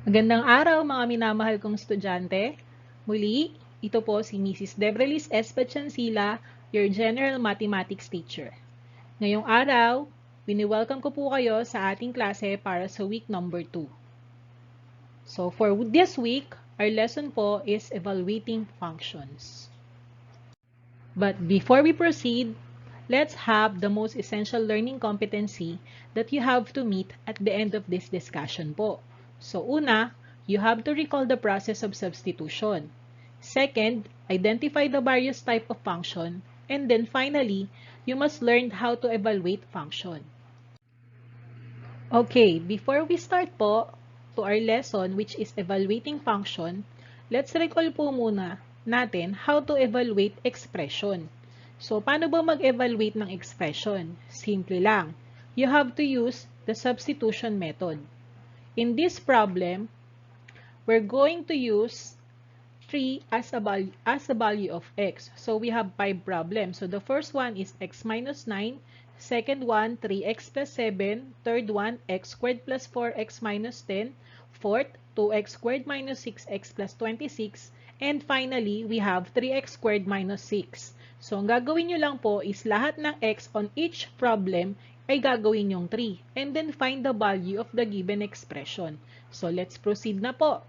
Magandang araw mga minamahal kong estudyante. Muli, ito po si Mrs. Debrelis S. Pachansila, your General Mathematics teacher. Ngayong araw, wini-welcome ko po kayo sa ating klase para sa week number 2. So for this week, our lesson po is evaluating functions. But before we proceed, let's have the most essential learning competency that you have to meet at the end of this discussion po. So una, you have to recall the process of substitution. Second, identify the various type of function. And then finally, you must learn how to evaluate function. Okay, before we start po to our lesson which is evaluating function, let's recall po muna natin how to evaluate expression. So, paano ba mag-evaluate ng expression? Simple lang. You have to use the substitution method. In this problem, we're going to use 3 as a value of x. So, we have 5 problems. So, the first one is x minus 9. Second one, 3x plus 7. Third one, x squared plus 4x minus 10. Fourth, 2x squared minus 6x plus 26. And finally, we have 3x squared minus 6. So, ang gagawin nyo lang po is lahat ng x on each problem ay gagawin yung 3. And then find the value of the given expression. So, let's proceed na po.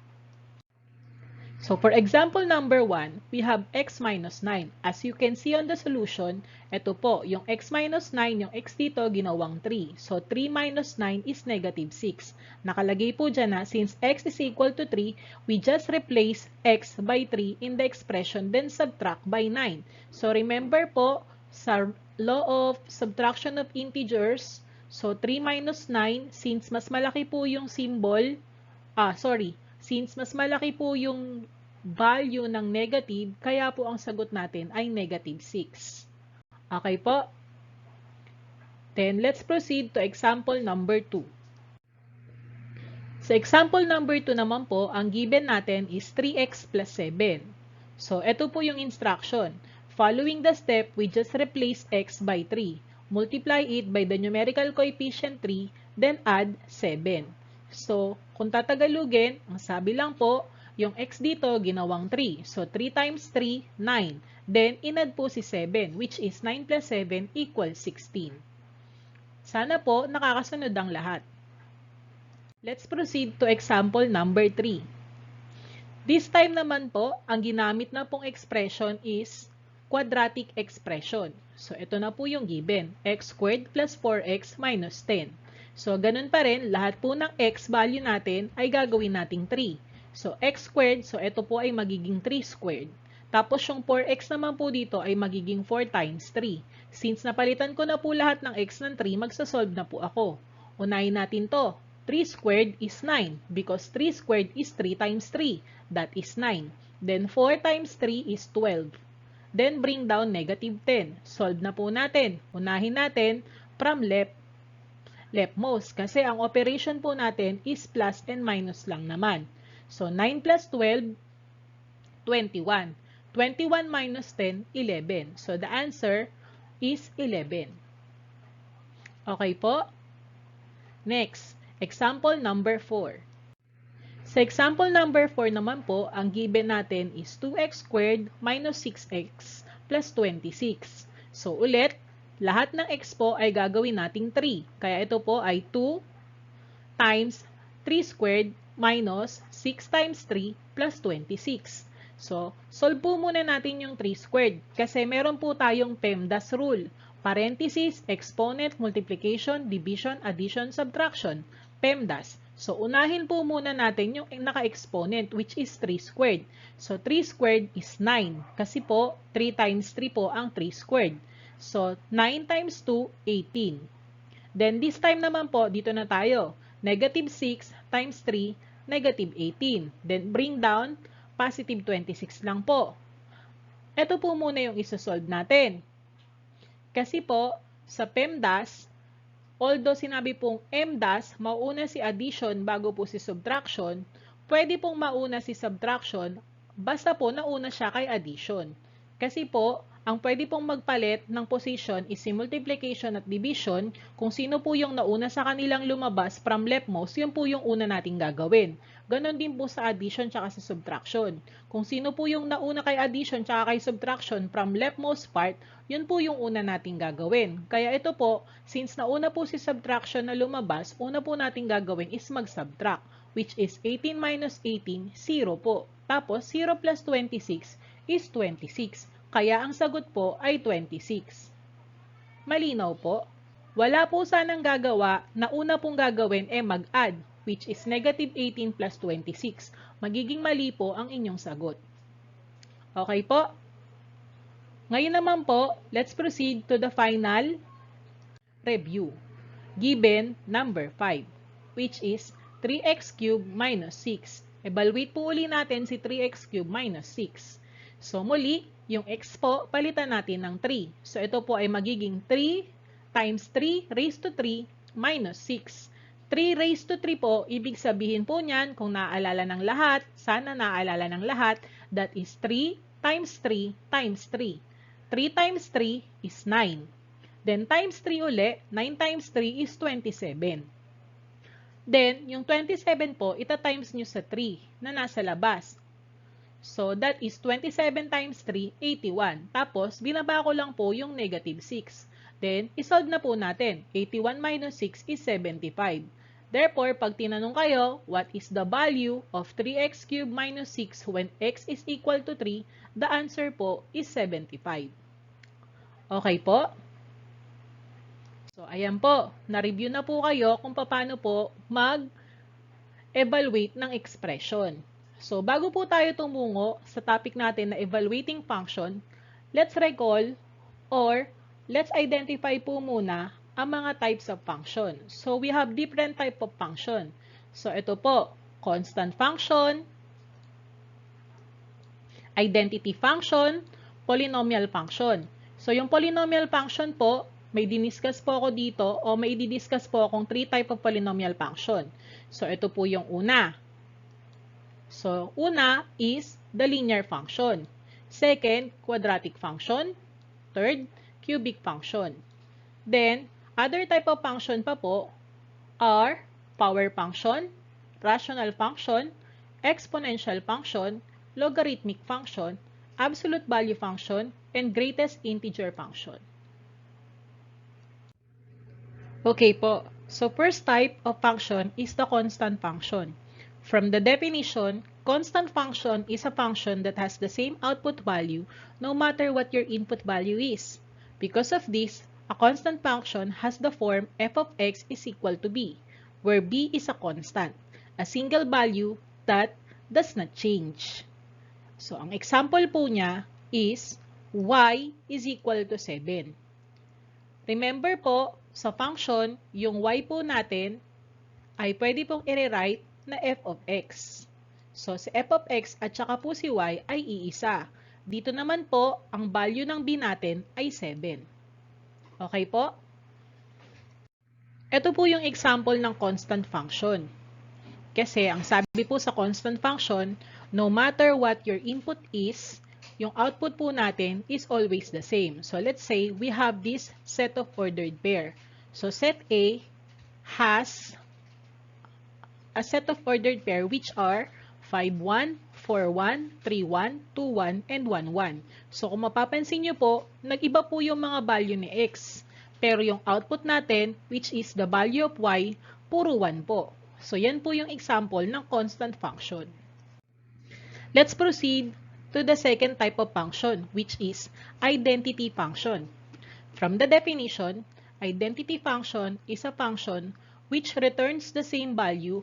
So, for example number 1, we have x minus 9. As you can see on the solution, ito po, yung x minus 9, yung x dito, ginawang 3. So, 3 minus 9 is negative 6. Nakalagay po dyan na, since x is equal to 3, we just replace x by 3 in the expression, then subtract by 9. So, remember po, sa law of subtraction of integers, so 3 minus 9, since mas malaki po yung symbol, since mas malaki po yung value ng negative, kaya po ang sagot natin ay negative 6. Okay po? Then, let's proceed to example number 2. Sa example number 2 naman po, ang given natin is 3x plus 7. So, ito po yung instruction. Following the step, we just replace x by 3. Multiply it by the numerical coefficient 3, then add 7. So, kung tatagalugin, ang sabi lang po, yung x dito, ginawang 3. So, 3 times 3, 9. Then, inad po si 7, which is 9 plus 7 equals 16. Sana po, nakakasunod ang lahat. Let's proceed to example number 3. This time naman po, ang ginamit na pong expression is quadratic expression. So, ito na po yung given. X squared plus 4x minus 10. So, ganun pa rin, lahat po ng x value natin ay gagawin nating 3. So, x squared, so ito po ay magiging 3 squared. Tapos, yung 4x naman po dito ay magiging 4 times 3. Since napalitan ko na po lahat ng x ng 3, magsasolve na po ako. Unahin natin to. 3 squared is 9 because 3 squared is 3 times 3. That is 9. Then, 4 times 3 is 12. Then, bring down negative 10. Solve na po natin. Unahin natin from leftmost. Kasi ang operation po natin is plus and minus lang naman. So, 9 plus 12, 21. 21 minus 10, 11. So, the answer is 11. Okay po? Next, example number 4. Sa example number 4 naman po, ang given natin is 2x squared minus 6x plus 26. So, ulit, lahat ng x po ay gagawin nating 3. Kaya ito po ay 2 times 3 squared minus 6 times 3 plus 26. So, solve po muna natin yung 3 squared kasi meron po tayong PEMDAS rule. Parenthesis, exponent, multiplication, division, addition, subtraction. PEMDAS. So, unahin po muna natin yung naka-exponent which is 3 squared. So, 3 squared is 9 kasi po 3 times 3 po ang 3 squared. So, 9 times 2, 18. Then, this time naman po, dito na tayo. Negative 6 times 3, negative 18. Then, bring down, positive 26 lang po. Ito po muna yung isa-solve natin. Kasi po, sa PEMDAS, although sinabi pong MDAS, mauna si addition bago po si subtraction, pwede pong mauna si subtraction, basta po nauna siya kay addition. Kasi po, ang pwede pong magpalit ng position is si multiplication at division. Kung sino po yung nauna sa kanilang lumabas from leftmost, yun po yung una nating gagawin. Ganon din po sa addition tsaka sa subtraction. Kung sino po yung nauna kay addition tsaka kay subtraction from leftmost part, yun po yung una nating gagawin. Kaya ito po, since nauna po si subtraction na lumabas, una po nating gagawin is mag-subtract, which is 18 minus 18, 0 po. Tapos, 0 plus 26 is 26. Kaya ang sagot po ay 26. Malinaw po? Wala po sanang gagawa na una pong gagawin ay mag-add, which is negative 18 plus 26. Magiging mali po ang inyong sagot. Okay po? Ngayon naman po, let's proceed to the final review. Given number 5, which is 3x cubed minus 6. Evaluate po uli natin si 3x cubed minus 6. So, muli, yung x po, palitan natin ng 3. So, ito po ay magiging 3 times 3 raised to 3 minus 6. 3 raised to 3 po, ibig sabihin po niyan, kung naaalala ng lahat, sana naaalala ng lahat, that is 3 times 3 times 3. 3 times 3 is 9. Then, times 3 uli, 9 times 3 is 27. Then, yung 27 po, ita-times nyo sa 3 na nasa labas. So, that is 27 times 3, 81. Tapos, binaba ko lang po yung negative 6. Then, isolve na po natin. 81 minus 6 is 75. Therefore, pag tinanong kayo, what is the value of 3x cubed minus 6 when x is equal to 3, the answer po is 75. Okay po? So, ayan po. Na-review na po kayo kung paano po mag-evaluate ng expression. So, bago po tayo tumungo sa topic natin na evaluating function, let's recall or let's identify po muna ang mga types of function. So, we have different type of function. So, ito po, constant function, identity function, polynomial function. So, yung polynomial function po, may diniscuss po ako dito o may i-discuss po akong 3 type of polynomial function. So, ito po yung una. So, una is the linear function. Second, quadratic function. Third, cubic function. Then, other type of function pa po are power function, rational function, exponential function, logarithmic function, absolute value function, and greatest integer function. Okay po. So, first type of function is the constant function. From the definition, constant function is a function that has the same output value no matter what your input value is. Because of this, a constant function has the form f of x is equal to b, where b is a constant, a single value that does not change. So, ang example po niya is y is equal to 7. Remember po, sa function, yung y po natin ay pwede pong i-rewrite na f of x. So, si f of x at saka po si y ay iisa. Dito naman po, ang value ng b natin ay 7. Okay po? Ito po yung example ng constant function. Kasi, ang sabi po sa constant function, no matter what your input is, yung output po natin is always the same. So, let's say, we have this set of ordered pair. So, set A has a set of ordered pair which are 5, 1, 4, 1, 3, 1, 2, 1, and 1, 1. So, kung mapapansin nyo po, nag-iba po yung mga value ni x. Pero yung output natin, which is the value of y, puro 1 po. So, yan po yung example ng constant function. Let's proceed to the second type of function, which is identity function. From the definition, identity function is a function which returns the same value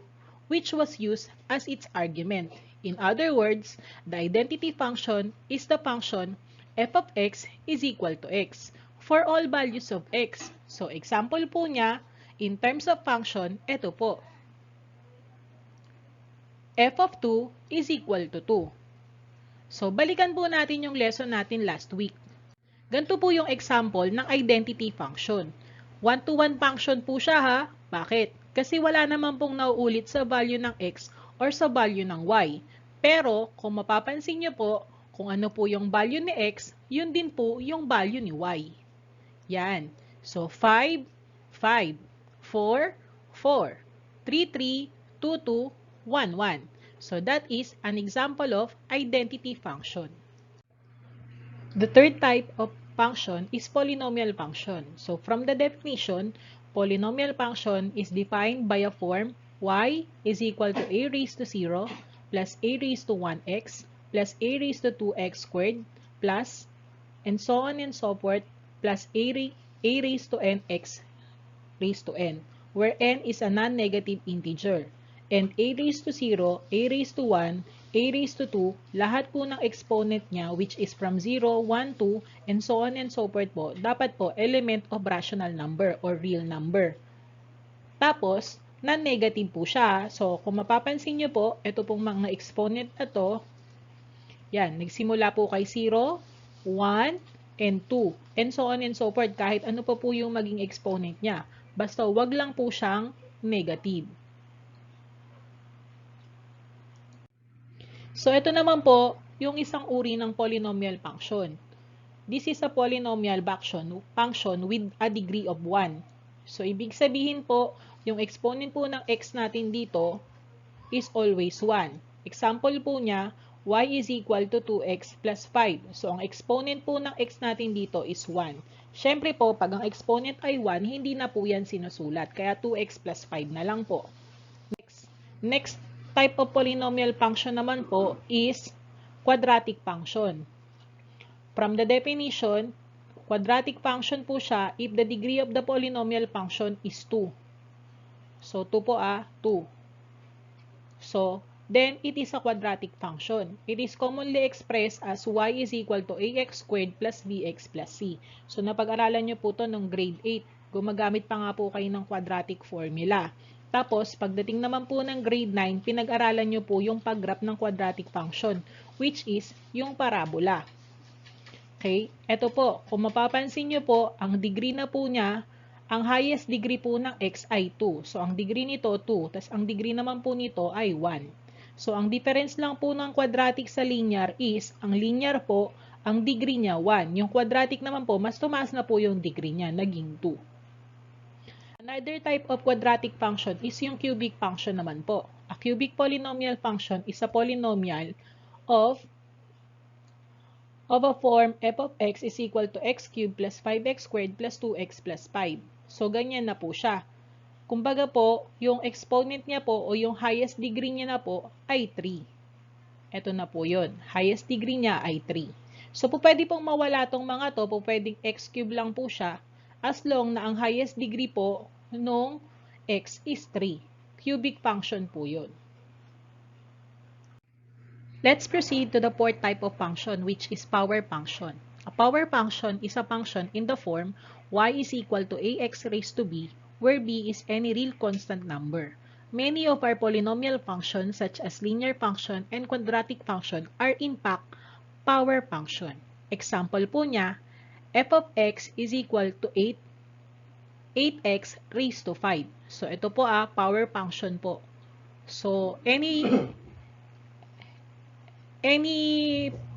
which was used as its argument. In other words, the identity function is the function f of x is equal to x for all values of x. So, example po niya, in terms of function, ito po. F of 2 is equal to 2. So, balikan po natin yung lesson natin last week. Ganito po yung example ng identity function. 1-to-1 function po siya ha. Bakit? Kasi wala naman pong nauulit sa value ng x or sa value ng y. Pero, kung mapapansin nyo po, Kung ano po yung value ni x, yun din po yung value ni y. Yan. So, 5, 5, 4, 4, 3, 3, 2, 2, 1, 1. So, that is an example of identity function. The third type of function is polynomial function. So, from the definition, polynomial function is defined by a form y is equal to a raised to 0 plus a raised to 1x plus a raised to 2x squared plus and so on and so forth plus a raised to n x raised to n, where n is a non-negative integer. And a raised to 0, a raised to 1, a raised to 2, lahat po ng exponent niya, which is from 0, 1, 2, and so on and so forth po, dapat po element of rational number or real number. Tapos, non-negative po siya. So, kung mapapansin nyo po, ito pong mga exponent na to, yan, nagsimula po kay 0, 1, and 2, and so on and so forth, kahit ano pa po yung maging exponent niya. Basta wag lang po siyang negative. So, ito naman po, yung isang uri ng polynomial function. This is a polynomial function with a degree of 1. So, ibig sabihin po, yung exponent po ng x natin dito is always 1. Example po niya, y is equal to 2x plus 5. So, ang exponent po ng x natin dito is 1. Siyempre po, pag ang exponent ay 1, hindi na po yan sinusulat. Kaya 2x plus 5 na lang po. Next type of polynomial function naman po is quadratic function. From the definition, quadratic function po siya if the degree of the polynomial function is 2. So, 2 po 2. So, then it is a quadratic function. It is commonly expressed as y is equal to ax squared plus bx plus c. So, napag-aralan nyo po to nung grade 8. Gumagamit pa nga po kayo ng quadratic formula. Tapos, pagdating naman po ng grade 9, pinag-aralan nyo po yung pag-graph ng quadratic function, which is yung parabola. Okay? Ito po, kung mapapansin nyo po, ang degree na po niya, ang highest degree po ng x ay 2. So, ang degree nito 2, tas ang degree naman po nito ay 1. So, ang difference lang po ng quadratic sa linear is, ang linear po, ang degree niya 1. Yung quadratic naman po, mas tumaas na po yung degree niya, naging 2. Another type of quadratic function is yung cubic function naman po. A cubic polynomial function is a polynomial of a form f of x is equal to x cubed plus 5x squared plus 2x plus 5. So, ganyan na po siya. Kumbaga po, yung exponent niya po o yung highest degree niya na po ay 3. Ito na po yun. Highest degree niya ay 3. So, po pwede pong mawala tong mga to, po pwedeng x cubed lang po siya as long na ang highest degree po nung x is 3. Cubic function po yun. Let's proceed to the fourth type of function, which is power function. A power function is a function in the form y is equal to ax raised to b, where b is any real constant number. Many of our polynomial functions, such as linear function and quadratic function, are in fact power function. Example po niya, f of x is equal to 8x raised to 5. So, ito po power function po. So, any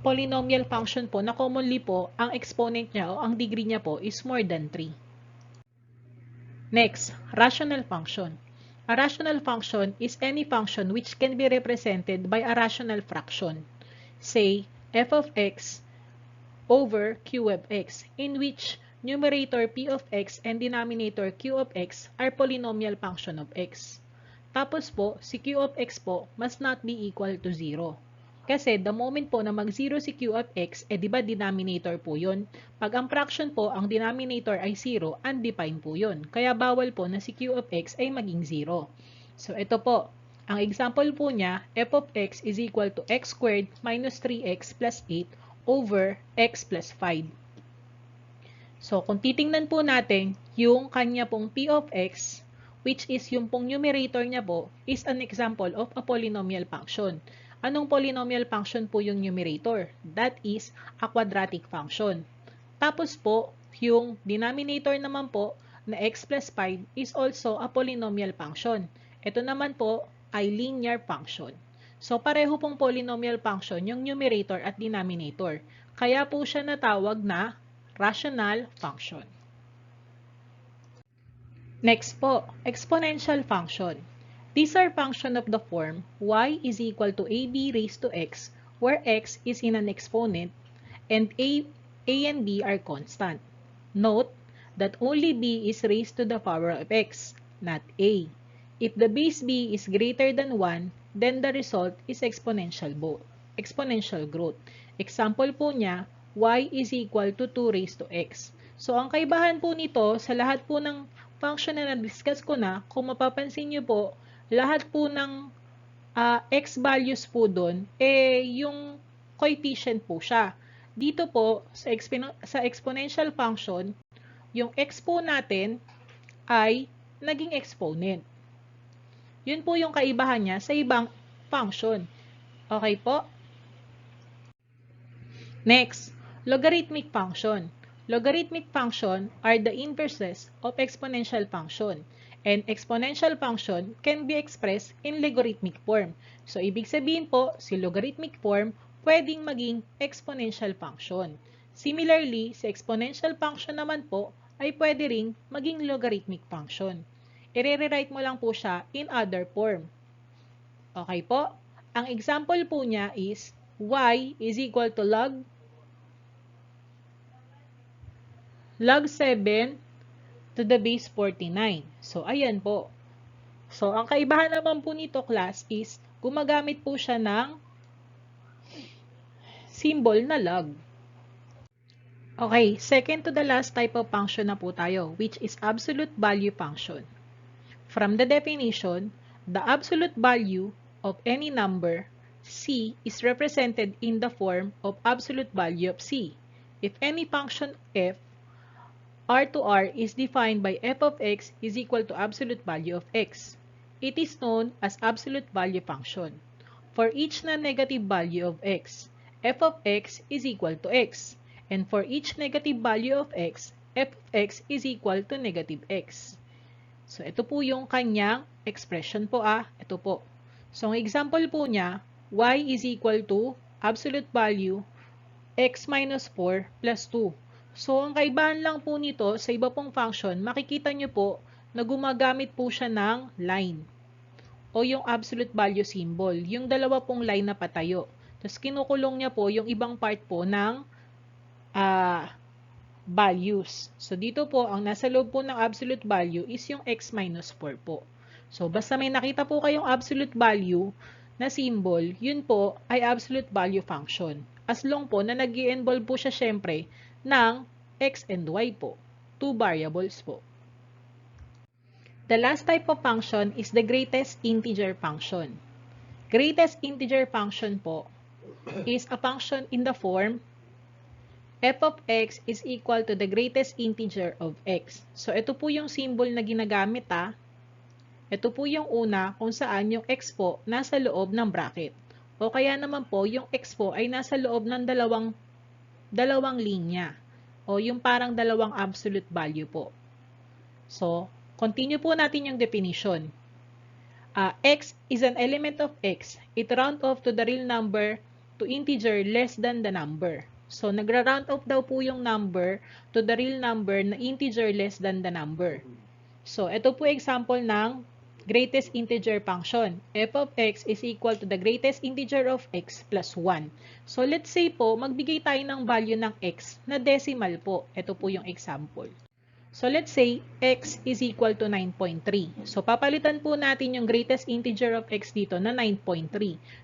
polynomial function po na commonly po, ang exponent niya o ang degree niya po is more than 3. Next, rational function. A rational function is any function which can be represented by a rational fraction. Say, f of x over q of x, in which numerator p of x and denominator q of x are polynomial function of x. Tapos po, si q of x po must not be equal to 0. Kasi the moment po na mag-0 si q of x, di ba denominator po yun? Pag ang fraction po, ang denominator ay 0, undefined po yun. Kaya bawal po na si q of x ay maging 0. So, ito po. Ang example po niya, f of x is equal to x squared minus 3x plus 8 over x plus 5. So, kung titingnan po natin, yung kanya pong p of x, which is yung pong numerator niya po, is an example of a polynomial function. Anong polynomial function po yung numerator? That is a quadratic function. Tapos po, yung denominator naman po na x plus 5 is also a polynomial function. Ito naman po ay linear function. So, pareho pong polynomial function yung numerator at denominator. Kaya po siya natawag na rational function. Next po, exponential function. These are function of the form y is equal to ab raised to x, where x is in an exponent and a and b are constant. Note that only b is raised to the power of x, not a. If the base b is greater than 1, then the result is exponential growth. Example po niya, y is equal to 2 raised to x. So, ang kaibahan po nito, sa lahat po ng function na na-discuss ko na, kung mapapansin nyo po, lahat po ng x values po doon, yung coefficient po siya. Dito po, sa exponential function, yung x po natin ay naging exponent. Yun po yung kaibahan niya sa ibang function. Okay po? Next, logarithmic function. Logarithmic function are the inverses of exponential function. And exponential function can be expressed in logarithmic form. So, ibig sabihin po, si logarithmic form pwedeng maging exponential function. Similarly, si exponential function naman po ay pwede ring maging logarithmic function. I-rewrite mo lang po siya in other form. Okay po? Ang example po niya is y is equal to log 7 to the base 49. So, ayan po. So, ang kaibahan naman po nito, class, is gumagamit po siya ng symbol na log. Okay, second to the last type of function na po tayo, which is absolute value function. From the definition, the absolute value of any number c is represented in the form of absolute value of c. If any function f r to r is defined by f of x is equal to absolute value of x. It is known as absolute value function. For each non-negative value of x, f of x is equal to x. And for each negative value of x, f of x is equal to negative x. So, ito po yung kanyang expression po Ito po. So, ang example po niya, y is equal to absolute value x minus 4 plus 2. So, ang kaibahan lang po nito sa iba pong function, makikita nyo po na gumagamit po siya ng line o yung absolute value symbol. Yung dalawa pong line na patayo. Tapos, kinukulong niya po yung ibang part po ng values. So, dito po, ang nasa loob po ng absolute value is yung x minus 4 po. So, basta may nakita po kayong absolute value na symbol, yun po ay absolute value function. As long po na nag-i-involve po siya syempre ng x and y po. Two variables po. The last type of function is the greatest integer function. Greatest integer function po is a function in the form f of x is equal to the greatest integer of x. So, ito po yung symbol na ginagamit Ito po yung una kung saan yung x po nasa loob ng bracket. O kaya naman po, yung x po ay nasa loob ng dalawang linya. O yung parang dalawang absolute value po. So, continue po natin yung definition. X is an element of x. It round off to the real number to integer less than the number. So, nagra-round off daw po yung number to the real number na integer less than the number. So, ito po example ng greatest integer function. F of x is equal to the greatest integer of x plus 1. So, let's say po, magbigay tayo ng value ng x na decimal po. Ito po yung example. So, let's say x is equal to 9.3. So, papalitan po natin yung greatest integer of x dito na 9.3.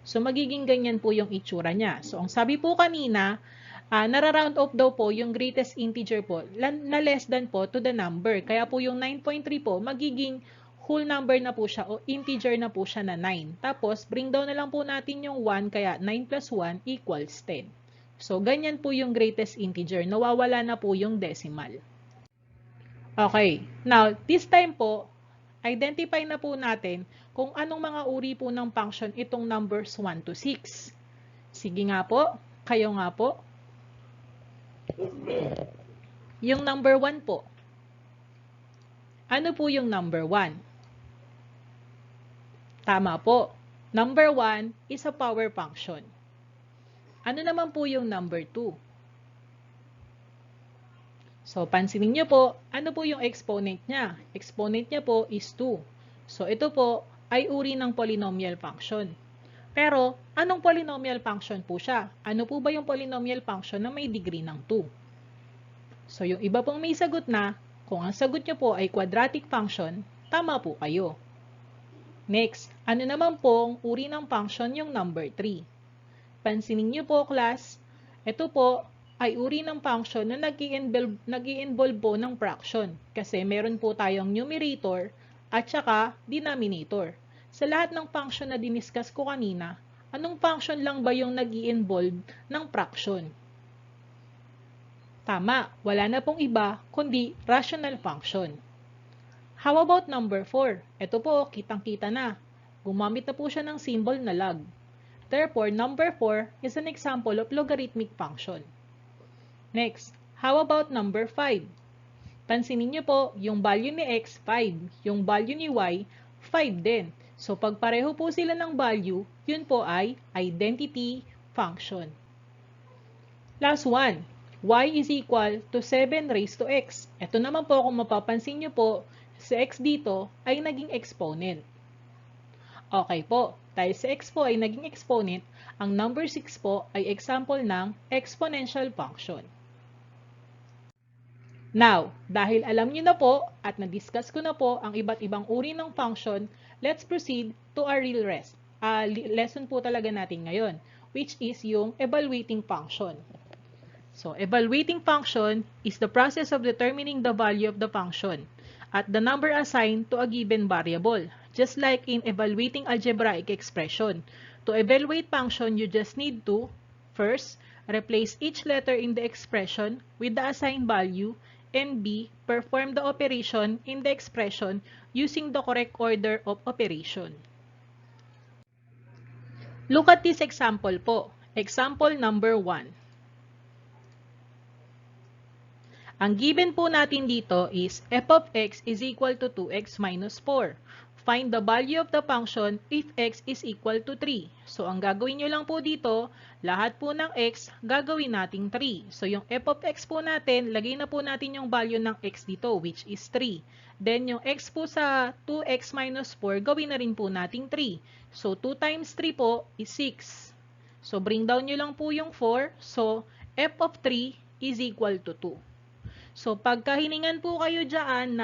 So, magiging ganyan po yung itsura niya. So, ang sabi po kanina, nara-round off daw po yung greatest integer po na less than po to the number. Kaya po yung 9.3 po, magiging whole number na po siya o integer na po siya na 9. Tapos, bring down na lang po natin yung 1, kaya 9 plus 1 equals 10. So, ganyan po yung greatest integer. Nawawala na po yung decimal. Okay. Now, this time po, identify na po natin kung anong mga uri po ng function itong numbers 1 to 6. Sige nga po, kayo nga po. Yung number 1 po. Ano po yung number 1? Tama po. Number 1 is a power function. Ano naman po yung number 2? So, pansinin nyo po, ano po yung exponent niya? Exponent niya po is 2. So, ito po ay uri ng polynomial function. Pero, anong polynomial function po siya? Ano po ba yung polynomial function na may degree ng 2? So, yung iba pong may sagot na, kung ang sagot nyo po ay quadratic function, tama po kayo. Next, ano naman pong uri ng function yung number 3? Pansinin nyo po, class, ito po ay uri ng function na nag-i-involve po ng fraction kasi meron po tayong numerator at saka denominator. Sa lahat ng function na diniscuss ko kanina, anong function lang ba yung nag-i-involve ng fraction? Tama, wala na pong iba kundi rational function. How about number 4? Ito po, kitang-kita na. Gumamit na po siya ng symbol na log. Therefore, number 4 is an example of logarithmic function. Next, how about number 5? Pansinin niyo po, yung value ni x, 5. Yung value ni y, 5 din. So, pag pareho po sila ng value, yun po ay identity function. Last one, y is equal to 7 raised to x. Ito naman po, kung mapapansin niyo po, si x dito ay naging exponent. Okay po, dahil si x po ay naging exponent, ang number 6 po ay example ng exponential function. Now, dahil alam niyo na po at na-discuss ko na po ang iba't ibang uri ng function, let's proceed to our real lesson po talaga natin ngayon, which is yung evaluating function. So, evaluating function is the process of determining the value of the function at the number assigned to a given variable. Just like in evaluating algebraic expression, to evaluate function, you just need to, first, replace each letter in the expression with the assigned value, and B, perform the operation in the expression using the correct order of operation. Look at this example po. Example number 1. Ang given po natin dito is f of x is equal to 2x minus 4. Find the value of the function if x is equal to 3. So, ang gagawin nyo lang po dito, lahat po ng x, gagawin nating 3. So, yung f of x po natin, lagay na po natin yung value ng x dito, which is 3. Then, yung x po sa 2x minus 4, gawin na rin po nating 3. So, 2 times 3 po is 6. So, bring down nyo lang po yung 4. So, f of 3 is equal to 2. So, pagka hiningan po kayo dyan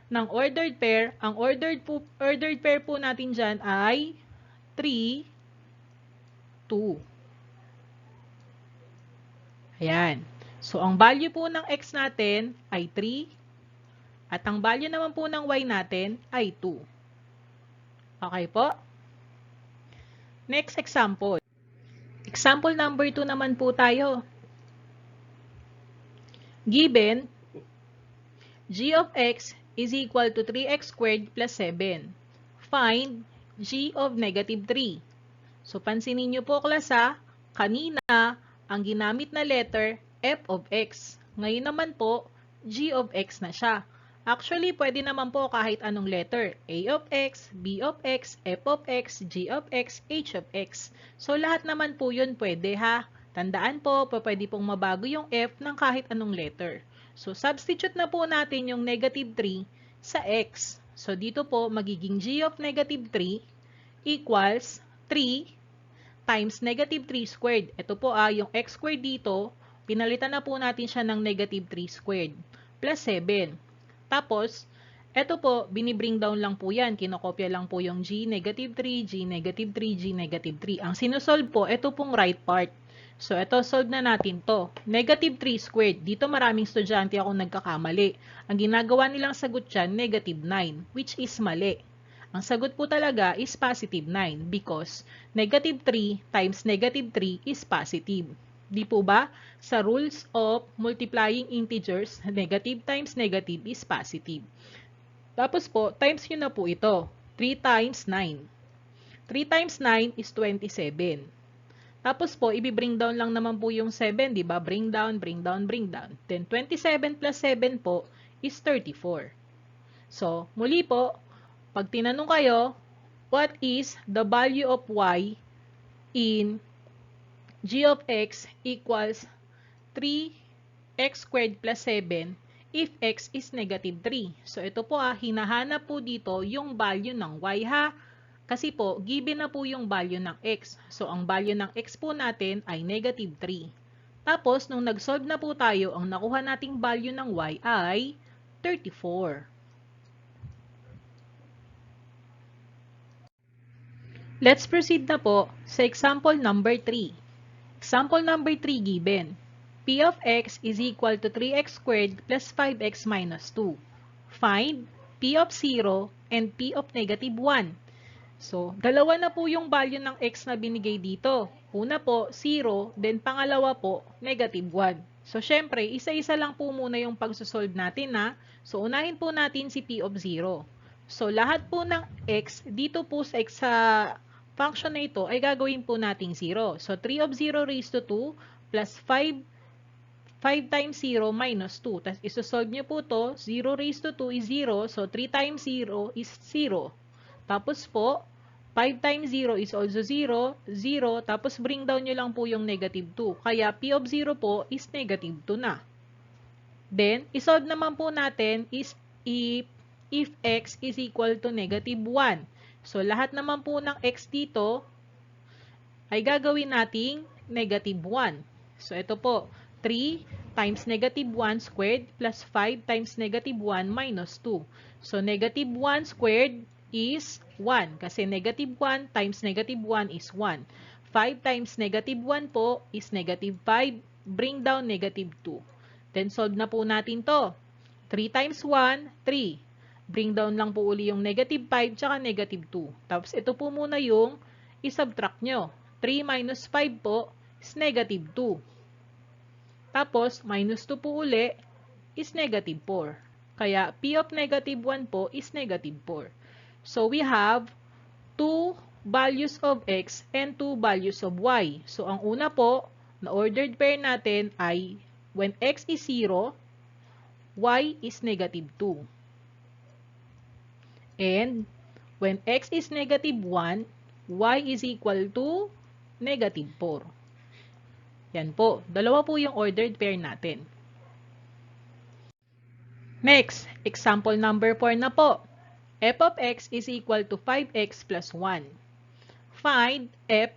ng ordered pair, ang ordered pair po natin dyan ay 3, 2. Ayan. So, ang value po ng x natin ay 3, at ang value naman po ng y natin ay 2. Okay po? Next example. Example number 2 naman po tayo. Given g of x is equal to 3x squared plus 7. Find g of negative 3. So, pansinin nyo po, class, kanina, ang ginamit na letter, f of x. Ngayon naman po, g of x na siya. Actually, pwede naman po kahit anong letter. A of x, b of x, f of x, g of x, h of x. So, lahat naman po yun pwede, ha? Tandaan po, pwede pong mabago yung f ng kahit anong letter. So, substitute na po natin yung negative 3 sa x. So, dito po, magiging g of negative 3 equals 3 times negative 3 squared. Ito po, yung x squared dito, pinalitan na po natin siya ng negative 3 squared plus 7. Tapos, ito po, binibring down lang po yan. Kinokopya lang po yung g negative 3, g negative 3, g negative 3. Ang sinusolve po, ito pong right part. So, ito, solve na natin to. Negative 3 squared. Dito maraming estudyante akong nagkakamali. Ang ginagawa nilang sagot dyan, negative 9, which is mali. Ang sagot po talaga is positive 9 because negative 3 times negative 3 is positive. Di po ba? Sa rules of multiplying integers, negative times negative is positive. Tapos po, times nyo na po ito. 3 times 9. 3 times 9 is 27. Tapos po, i-bring down lang naman po yung 7, di ba? Bring down, bring down, bring down. Then, 27 plus 7 po is 34. So, muli po, pag tinanong kayo, what is the value of y in g of x equals 3x squared plus 7 if x is negative 3. So, ito po hinahanap po dito yung value ng y ha. Kasi po, given na po yung value ng x. So, ang value ng x po natin ay negative 3. Tapos, nung nag-solve na po tayo, ang nakuha nating value ng y ay 34. Let's proceed na po sa example number 3. Example number 3 given. P of x is equal to 3x squared plus 5x minus 2. Find P of 0 and P of negative 1. So, dalawa na po yung value ng x na binigay dito. Una po, 0, then pangalawa po, negative 1. So, syempre, isa-isa lang po muna yung pagsosolve natin ha. So, unahin po natin si P of 0. So, lahat po ng x dito po sa function na ito ay gagawin po nating 0. So, 3 of 0 raised to 2 plus 5 times 0 minus 2. Tapos, isosolve nyo po to 0 raised to 2 is 0. So, 3 times 0 is 0. Tapos po, 5 times 0 is also 0. 0. Tapos, bring down nyo lang po yung negative 2. Kaya, P of 0 po is negative 2 na. Then, isolve naman po natin is if x is equal to negative 1. So, lahat naman po ng x dito ay gagawin nating negative 1. So, ito po, 3 times negative 1 squared plus 5 times negative 1 minus 2. So, negative 1 squared is 1. Kasi negative 1 times negative 1 is 1. 5 times negative 1 po is negative 5. Bring down negative 2. Then, solve na po natin to. 3 times 1, 3. Bring down lang po uli yung negative 5 tsaka negative 2. Tapos, ito po muna yung isubtract nyo. 3 minus 5 po is negative 2. Tapos, minus 2 po uli is negative 4. Kaya, P of negative 1 po is negative 4. So, we have 2 values of x and 2 values of y. So, ang una po, na ordered pair natin ay when x is 0, y is negative 2. And when x is negative 1, y is equal to negative 4. Yan po. Dalawa po yung ordered pair natin. Next, example number 4 na po. F of x is equal to 5x plus 1. Find f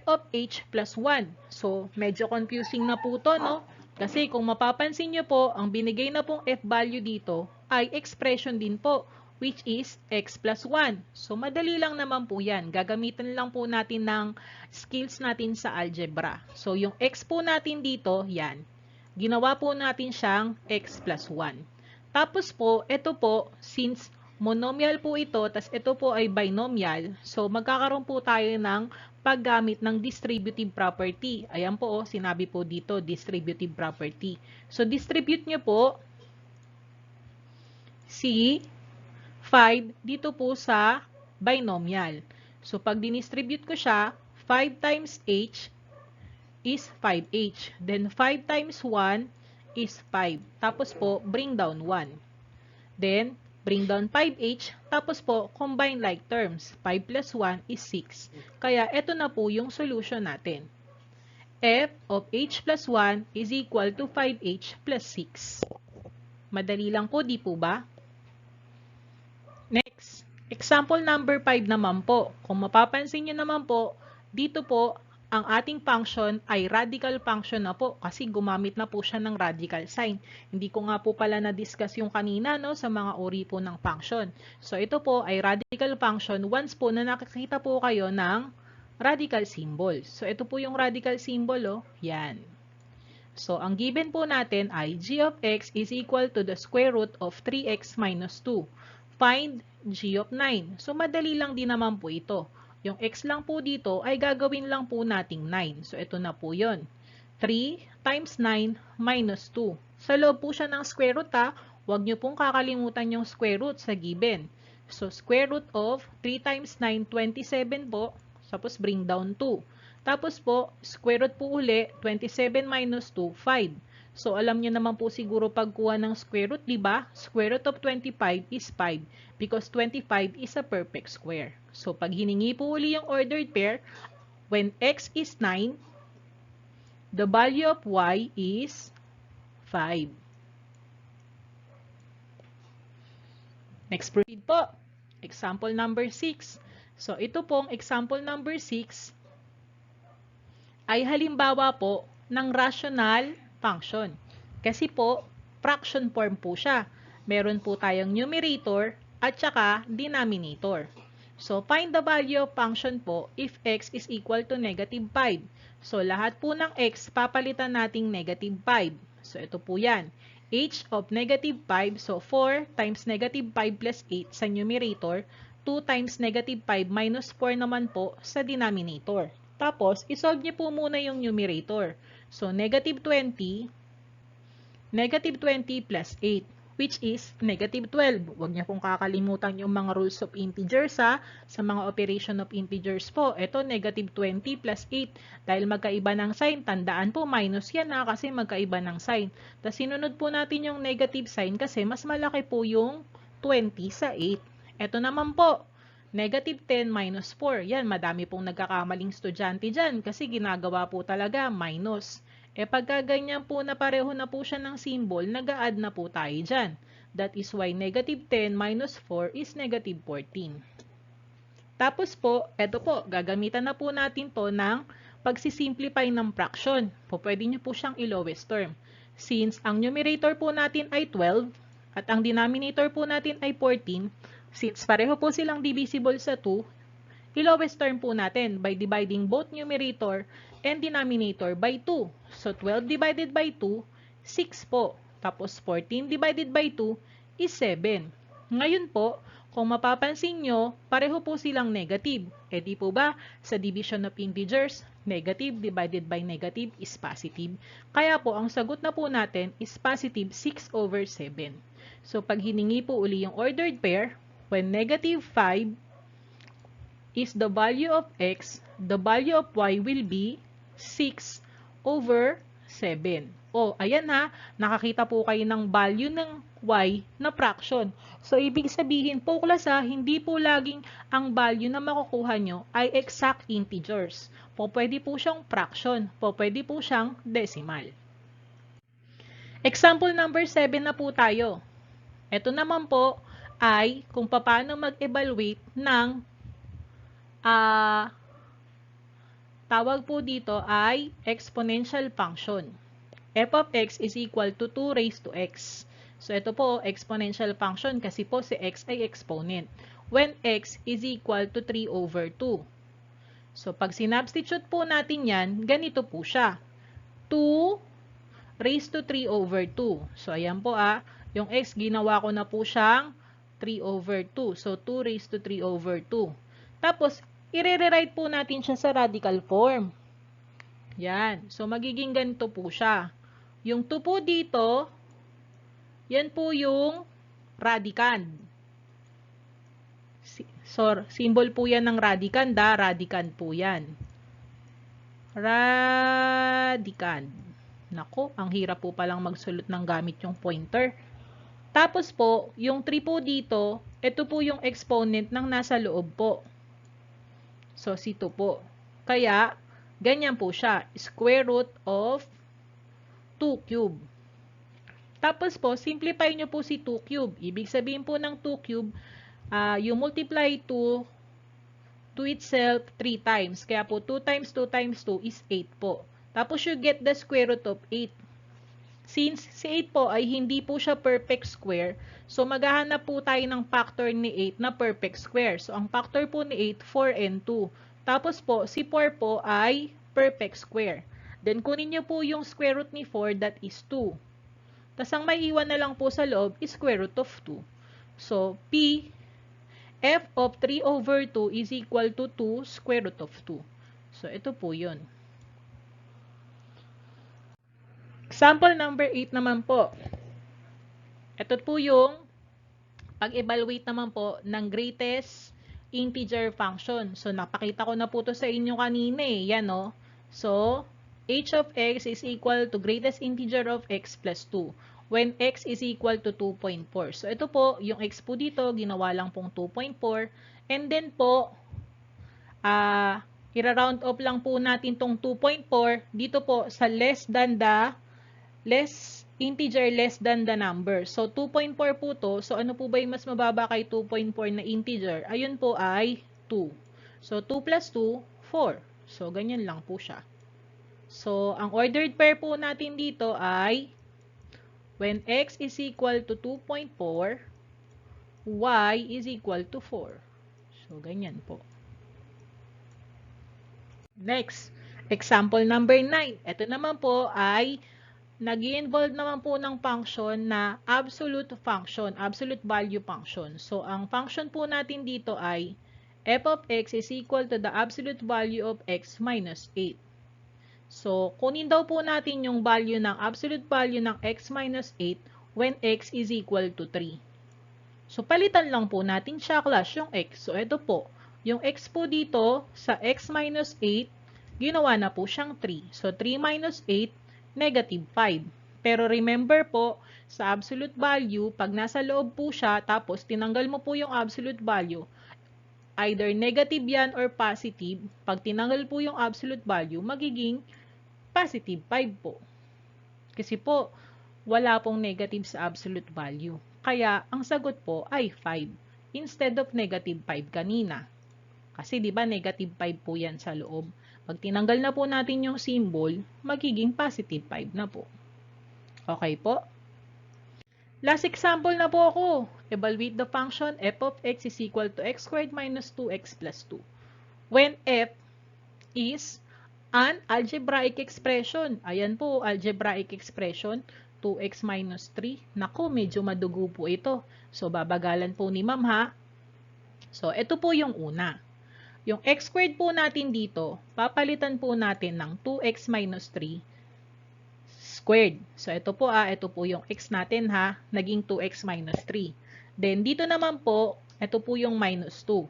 of h plus 1. So, medyo confusing na po to, no? Kasi kung mapapansin nyo po, ang binigay na pong f value dito ay expression din po, which is x plus 1. So, madali lang naman po yan. Gagamitan lang po natin ng skills natin sa algebra. So, yung x po natin dito, yan. Ginawa po natin siyang x plus 1. Tapos po, ito po, since monomial po ito, tas ito po ay binomial, so magkakaroon po tayo ng paggamit ng distributive property. Ayan po, sinabi po dito, distributive property. So, distribute nyo po si 5 dito po sa binomial. So, pag dinistribute ko siya, 5 times h is 5h. Then, 5 times 1 is 5. Tapos po, bring down 1. Then, bring down 5h. Tapos po, combine like terms. 5 plus 1 is 6. Kaya, ito na po yung solution natin. F of h plus 1 is equal to 5h plus 6. Madali lang po, di po ba? Next, example number 5 naman po. Kung mapapansin nyo naman po, dito po, ang ating function ay radical function na po kasi gumamit na po siya ng radical sign. Hindi ko nga po pala na-discuss yung kanina no, sa mga uri po ng function. So, ito po ay radical function once po na nakikita po kayo ng radical symbol. So, ito po yung radical symbol. Oh. Yan. So, ang given po natin ay g of x is equal to the square root of 3x minus 2. Find g of 9. So, madali lang din naman po ito. Yung x lang po dito ay gagawin lang po nating 9. So, ito na po yun. 3 times 9 minus 2. Sa loob po siya ng square root ha. Huwag nyo pong kakalimutan yung square root sa given. So, square root of 3 times 9, 27 po. Tapos, bring down 2. Tapos po, square root po uli, 27 minus 2, 5. So, alam niyo naman po siguro pagkuha ng square root, di ba? Square root of 25 is 5 because 25 is a perfect square. So, pag hiningi po uli yung ordered pair, when x is 9, the value of y is 5. Next, proceed po. Example number 6. So, ito pong example number 6 ay halimbawa po ng rational function. Kasi po, fraction form po siya. Meron po tayong numerator at saka denominator. So, find the value of function po if x is equal to negative 5. So, lahat po ng x, papalitan nating negative 5. So, ito po yan. H of negative 5, so 4 times negative 5 plus 8 sa numerator, 2 times negative 5 minus 4 naman po sa denominator. Tapos, isolve niyo po muna yung numerator. So, negative 20 plus 8, which is negative 12. Huwag niyo pong kakalimutan yung mga rules of integers sa mga operation of integers po. Ito, negative 20 plus 8. Dahil magkaiba ng sign, tandaan po, minus yan kasi magkaiba ng sign. Tapos, sinunod po natin yung negative sign kasi mas malaki po yung 20 sa 8. Ito naman po, negative 10 minus 4. Yan, madami pong nagkakamaling estudyante dyan kasi ginagawa po talaga minus. Pagka ganyan po na pareho na po siya ng symbol, nag-a-add na po tayo dyan. That is why negative 10 minus 4 is negative 14. Tapos po, eto po, gagamitan na po natin to ng pagsisimplify ng fraction. Pwede nyo po siyang i-lowest term. Since ang numerator po natin ay 12 at ang denominator po natin ay 14, since pareho po silang divisible sa 2, i-lowest term po natin by dividing both numerator and denominator by 2. So, 12 divided by 2, 6 po. Tapos, 14 divided by 2 is 7. Ngayon po, kung mapapansin nyo, pareho po silang negative. Di po ba, sa division of integers, negative divided by negative is positive. Kaya po, ang sagot na po natin is positive 6 over 7. So, pag hiningi po uli yung ordered pair, when negative 5 is the value of x, the value of y will be 6 over 7. Ayan nakakita po kayo ng value ng y na fraction. So, ibig sabihin po, hindi po laging ang value na makukuha nyo ay exact integers. Pwede po siyang fraction. Pwede po siyang decimal. Example number 7 na po tayo. Ito naman po ay kung paano mag-evaluate ng tawag po dito ay exponential function. F of x is equal to 2 raised to x. So, ito po, exponential function kasi po si x ay exponent. When x is equal to 3 over 2. So, pag sinubstitute po natin yan, ganito po siya. 2 raised to 3 over 2. So, ayan po yung x, ginawa ko na po siyang 3 over 2. So, 2 raised to 3 over 2. Tapos, i-rewrite po natin siya sa radical form. Yan. So, magiging ganito po siya. Yung 2 po dito, yan po yung radicand. So, symbol po yan ng radicand, radicand po yan. Radicand. Nako, ang hirap po palang magsulot ng gamit yung pointer. Tapos po, yung 3 po dito, ito po yung exponent ng nasa loob po. So, si 2 po. Kaya, ganyan po siya. Square root of 2 cube. Tapos po, simplify nyo po si 2 cube. Ibig sabihin po ng 2 cube, you multiply 2 to itself 3 times. Kaya po, 2 times 2 times 2 is 8 po. Tapos, you get the square root of 8. Since si 8 po ay hindi po siya perfect square, so maghahanap po tayo ng factor ni 8 na perfect square. So, ang factor po ni 8, 4 and 2. Tapos po, si 4 po ay perfect square. Then, kunin nyo po yung square root ni 4, that is 2. Tapos, ang may iwan na lang po sa loob is square root of 2. So, P, f of 3 over 2 is equal to 2 square root of 2. So, ito po yun. Example number 8 naman po. Ito po yung pag-evaluate naman po ng greatest integer function. So, napakita ko na po to sa inyo kanina Yan So, h of x is equal to greatest integer of x plus 2 when x is equal to 2.4. So, ito po, yung x po dito, ginawa lang pong 2.4. And then po, ira-round off lang po natin tong 2.4 dito po sa less integer less than the number. So, 2.4 po to. So, ano po ba yung mas mababa kay 2.4 na integer? Ayun po ay 2. So, 2 plus 2, 4. So, ganyan lang po siya. So, ang ordered pair po natin dito ay when x is equal to 2.4, y is equal to 4. So, ganyan po. Next, example number 9. Ito naman po ay nag-involve naman po ng function na absolute function, absolute value function. So, ang function po natin dito ay f of x is equal to the absolute value of x minus 8. So, kunin daw po natin yung value ng absolute value ng x minus 8 when x is equal to 3. So, palitan lang po natin siya, class, yung x. So, ito po, yung x po dito sa x minus 8, ginawa na po siyang 3. So, 3 minus 8, negative 5. Pero remember po, sa absolute value, pag nasa loob po siya, tapos tinanggal mo po yung absolute value, either negative yan or positive. Pag tinanggal po yung absolute value, magiging positive 5 po. Kasi po, wala pong negative sa absolute value. Kaya, ang sagot po ay 5 instead of negative 5 kanina. Kasi di ba negative 5 po yan sa loob. Pag tinanggal na po natin yung symbol, magiging positive 5 na po. Okay po? Last example na po ako. Evaluate the function f of x is equal to x squared minus 2x plus 2. When f is an algebraic expression. Ayan po, algebraic expression. 2x minus 3. Naku, medyo madugo po ito. So, babagalan po ni ma'am ha. So, ito po yung una. Yung x squared po natin dito, papalitan po natin ng 2x minus 3 squared. So, ito po yung x natin ha, naging 2x minus 3. Then, dito naman po, ito po yung minus 2.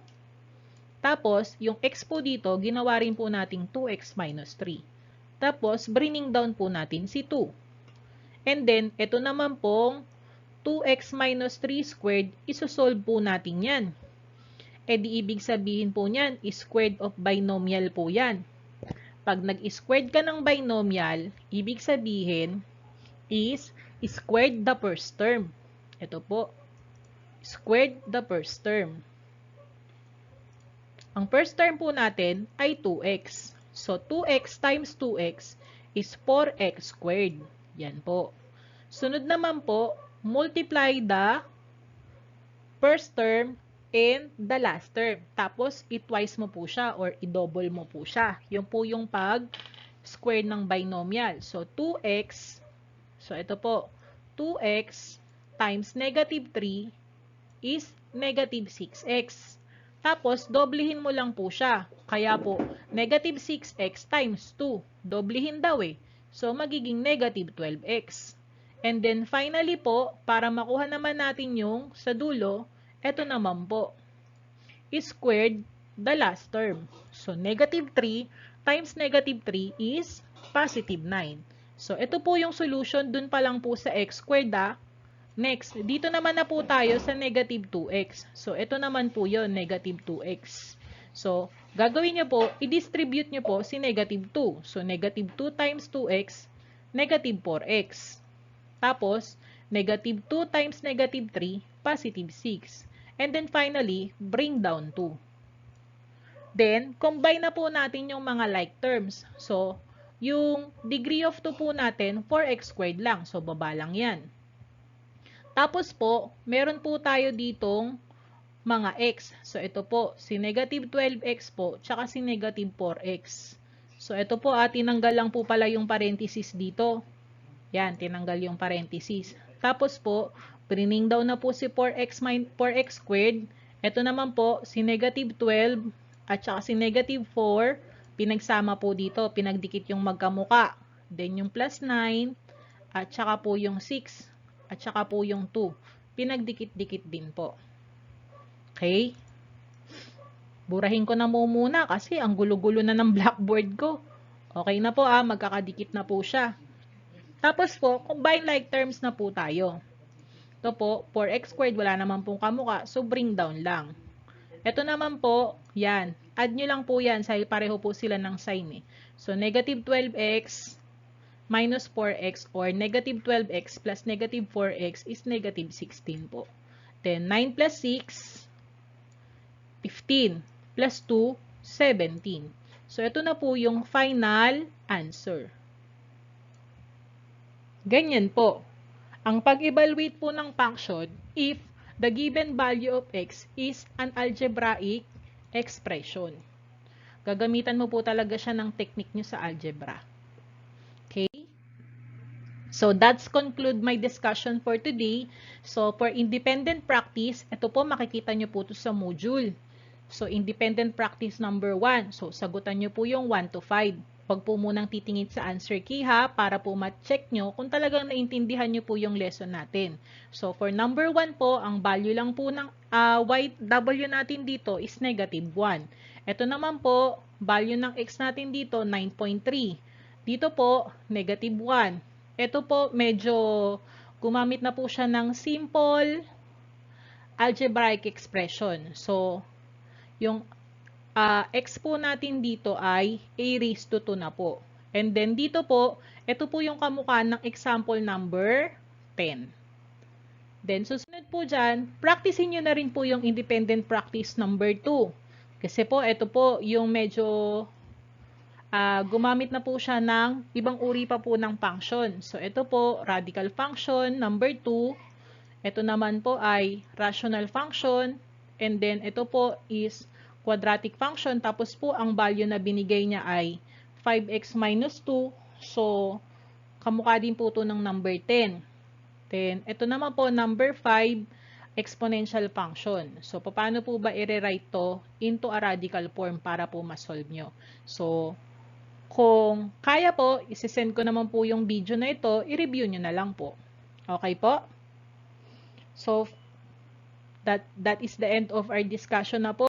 Tapos, yung x po dito, ginawa rin po nating 2x minus 3. Tapos, bringing down po natin si 2. And then, ito naman pong 2x minus 3 squared, isosolve po natin yan. E di ibig sabihin po niyan, squared of binomial po yan. Pag nag-squared ka ng binomial, ibig sabihin is squared the first term. Ito po, squared the first term. Ang first term po natin ay 2x. So, 2x times 2x is 4x squared. Yan po. Sunod naman po, multiply the first term and the last term. Tapos, i-twice mo po siya or i-double mo po siya. Yun po yung pag-square ng binomial. So, 2x, so ito po, 2x times negative 3 is negative 6x. Tapos, doblehin mo lang po siya. Kaya po, negative 6x times 2. Doblehin daw eh. So, magiging negative 12x. And then, finally po, para makuha naman natin yung sa dulo, ito naman po, squared the last term. So, negative 3 times negative 3 is positive 9. So, ito po yung solution dun pa lang po sa x squared ha. Next, dito naman na po tayo sa negative 2x. So, ito naman po yun, negative 2x. So, gagawin nyo po, i-distribute nyo po si negative 2. So, negative 2 times 2x, negative 4x. Tapos, negative 2 times negative 3, positive 6. And then finally, bring down 2. Then, combine na po natin yung mga like terms. So, yung degree of 2 po natin, 4x squared lang. So, baba lang yan. Tapos po, meron po tayo ditong mga x. So, ito po, si negative 12x po, tsaka si negative 4x. So, ito po, tinanggal lang po pala yung parenthesis dito. Yan, tinanggal yung parenthesis. Tapos po, bringing down na po si 4x squared. Ito naman po, si negative 12 at saka si negative 4, pinagsama po dito, pinagdikit yung magkamuka. Then yung plus 9, at saka po yung 6, at saka po yung 2. Pinagdikit-dikit din po. Okay? Burahin ko na muna kasi ang gulo-gulo na ng blackboard ko. Okay na po magkakadikit na po siya. Tapos po, combine like terms na po tayo. Ito po, 4x squared, wala naman pong kamuka, so bring down lang. Ito naman po, yan. Add nyo lang po yan, dahil pareho po sila ng sign eh. So, negative 12x minus 4x or negative 12x plus negative 4x is negative 16 po. Then, 9 plus 6, 15 plus 2, 17. So, ito na po yung final answer. Ganyan po. Ang pag-evaluate po ng function if the given value of x is an algebraic expression. Gagamitan mo po talaga siya ng technique nyo sa algebra. Okay? So, that's conclude my discussion for today. So, for independent practice, ito po makikita nyo po ito sa module. So, independent practice number 1. So, sagutan nyo po yung 1 to 5. Huwag po munang titingin sa answer key para po ma-check nyo kung talagang naintindihan nyo po yung lesson natin. So, for number 1 po, ang value lang po ng w natin dito is negative 1. Ito naman po, value ng x natin dito, 9.3. Dito po, negative 1. Ito po, medyo gumamit na po siya ng simple algebraic expression. So, yung x po natin dito ay a raised to 2 na po. And then dito po, ito po yung kamukha ng example number 10. Then susunod po dyan, practicein nyo na rin po yung independent practice number 2. Kasi po, ito po yung medyo gumamit na po siya ng ibang uri pa po ng function. So ito po, radical function number 2. Ito naman po ay rational function. And then ito po is quadratic function, tapos po ang value na binigay niya ay 5x minus 2. So, kamukha din po ito ng number 10. Then, ito naman po, number 5, exponential function. So, paano po ba i-rewrite to into a radical form para po ma-solve nyo? So, kung kaya po, isi-send ko naman po yung video na ito, i-review nyo na lang po. Okay po? So, that is the end of our discussion na po.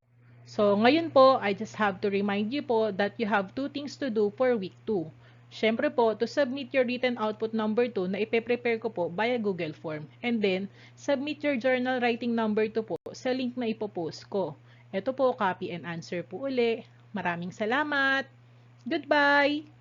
So, ngayon po, I just have to remind you po that you have 2 things to do for week 2. Siyempre po, to submit your written output number 2 na ipe-prepare ko po via Google Form. And then, submit your journal writing number 2 po sa link na ipopost ko. Ito po, copy and answer po uli. Maraming salamat. Goodbye!